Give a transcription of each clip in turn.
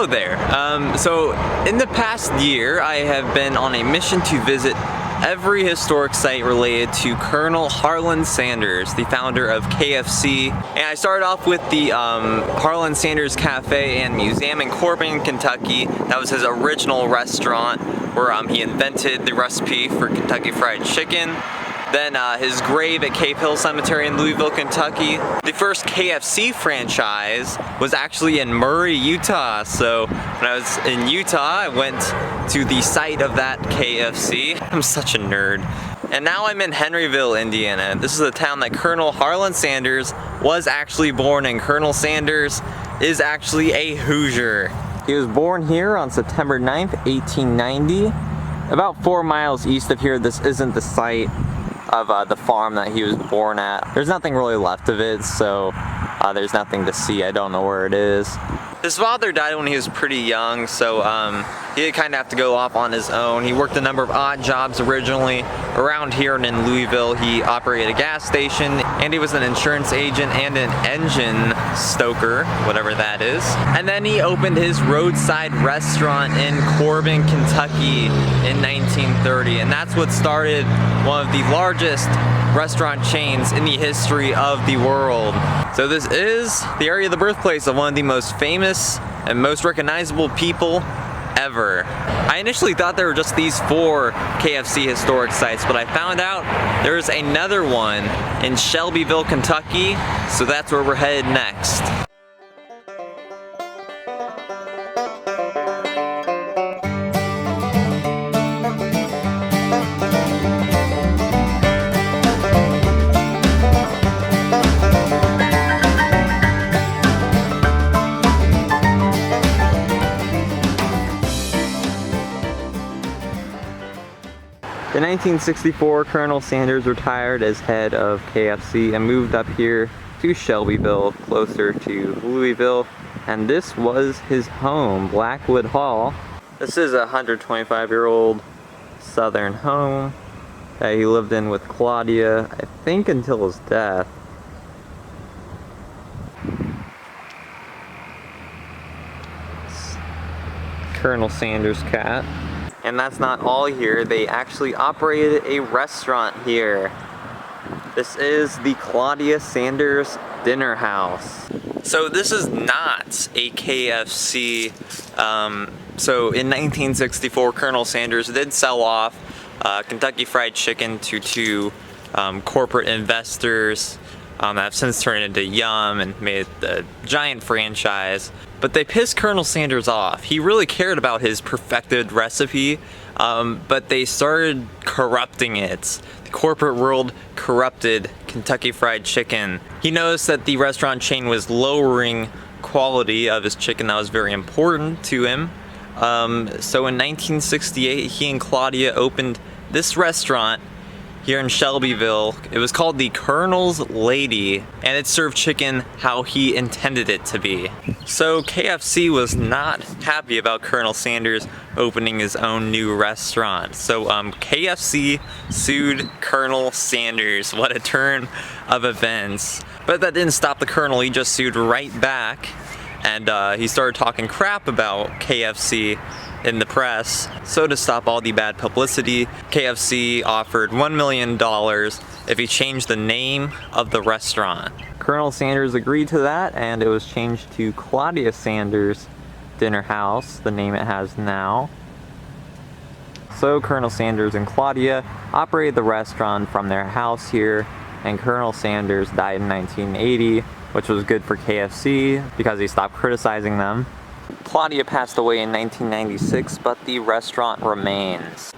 Hello there. So in the past year, I have been on a mission to visit every historic site related to Colonel Harland Sanders, the founder of KFC. And I started off with the Harland Sanders Cafe and Museum in Corbin, Kentucky. That was his original restaurant where he invented the recipe for Kentucky Fried Chicken. Then his grave at Cave Hill Cemetery in Louisville, Kentucky. The first KFC franchise was actually in Murray, Utah. So when I was in Utah, I went to the site of that KFC. I'm such a nerd. And now I'm in Henryville, Indiana. This is the town that Colonel Harland Sanders was actually born in. Colonel Sanders is actually a Hoosier. He was born here on September 9th, 1890. About 4 miles east of here. This isn't the site of the farm that he was born at. There's nothing really left of it, so there's nothing to see. I don't know where it is. His father died when he was pretty young, so he did kind of have to go off on his own. He worked a number of odd jobs originally around here and in Louisville. He operated a gas station, and he was an insurance agent and an engine stoker, whatever that is. And then he opened his roadside restaurant in Corbin, Kentucky in 1930, and that's what started one of the largest restaurant chains in the history of the world. So this is the area of the birthplace of one of the most famous and most recognizable people ever. I initially thought there were just these 4 KFC historic sites, but I found out there's another one in Shelbyville, Kentucky, so that's where we're headed next. In 1964, Colonel Sanders retired as head of KFC and moved up here to Shelbyville, closer to Louisville, and this was his home, Blackwood Hall. This is a 125-year-old southern home that he lived in with Claudia, I think until his death. It's Colonel Sanders' cat. And that's not all here. They actually operated a restaurant here. This is the Claudia Sanders Dinner House. So this is not a KFC. So in 1964, Colonel Sanders did sell off Kentucky Fried Chicken to 2 corporate investors that have since turned into Yum and made the giant franchise. But they pissed Colonel Sanders off. He really cared about his perfected recipe, but they started corrupting it. The corporate world corrupted Kentucky Fried Chicken. He noticed that the restaurant chain was lowering quality of his chicken. That was very important to him. So in 1968, he and Claudia opened this restaurant here in Shelbyville. It was called the Colonel's Lady, and it served chicken how he intended it to be. So KFC was not happy about Colonel Sanders opening his own new restaurant. So KFC sued Colonel Sanders. What a turn of events. But that didn't stop the Colonel. He just sued right back, and he started talking crap about KFC in the press. So to stop all the bad publicity, KFC offered $1 million if he changed the name of the restaurant. Colonel Sanders agreed to that, and it was changed to Claudia Sanders Dinner House, the name it has now. So Colonel Sanders and Claudia operated the restaurant from their house here, and Colonel Sanders died in 1980, which was good for KFC because he stopped criticizing them. Claudia passed away in 1996, but the restaurant remains.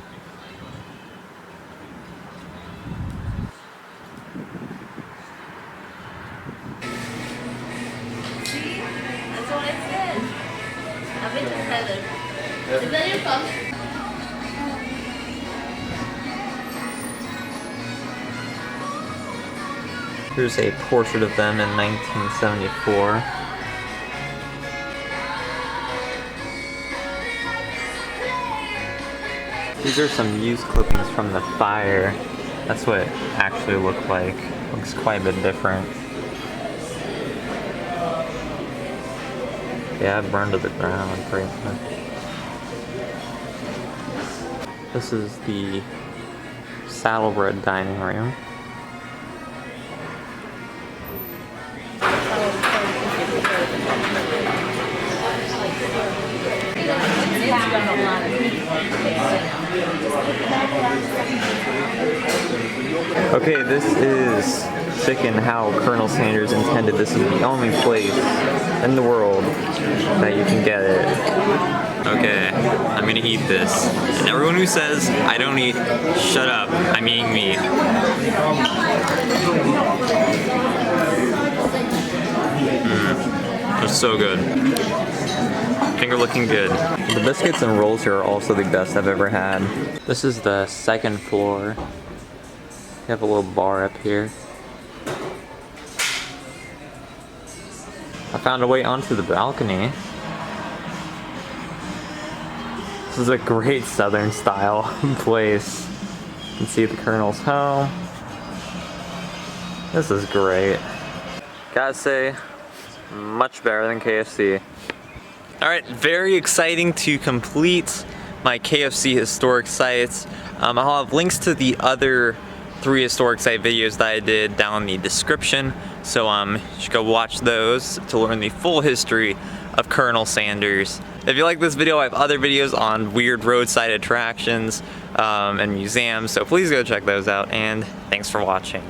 See? That's what I said. I bet you said it. Is that your phone? Here's a portrait of them in 1974. These are some used clippings from the fire. That's what it actually looked like. Looks quite a bit different. Yeah, burned to the ground pretty much. This is the Saddlebred dining room. Okay, this is chicken how Colonel Sanders intended. This is the only place in the world that you can get it. Okay, I'm gonna eat this. And everyone who says I don't eat, shut up. I'm eating meat. They're so good. Finger looking good. The biscuits and rolls here are also the best I've ever had. This is the second floor. You have a little bar up here. I found a way onto the balcony. This is a great southern style place. You can see the Colonel's home. This is great. Gotta say, much better than KFC. Alright, very exciting to complete my KFC historic sites. I'll have links to the other 3 historic site videos that I did down in the description. So you should go watch those to learn the full history of Colonel Sanders. If you like this video, I have other videos on weird roadside attractions and museums, so please go check those out, and thanks for watching.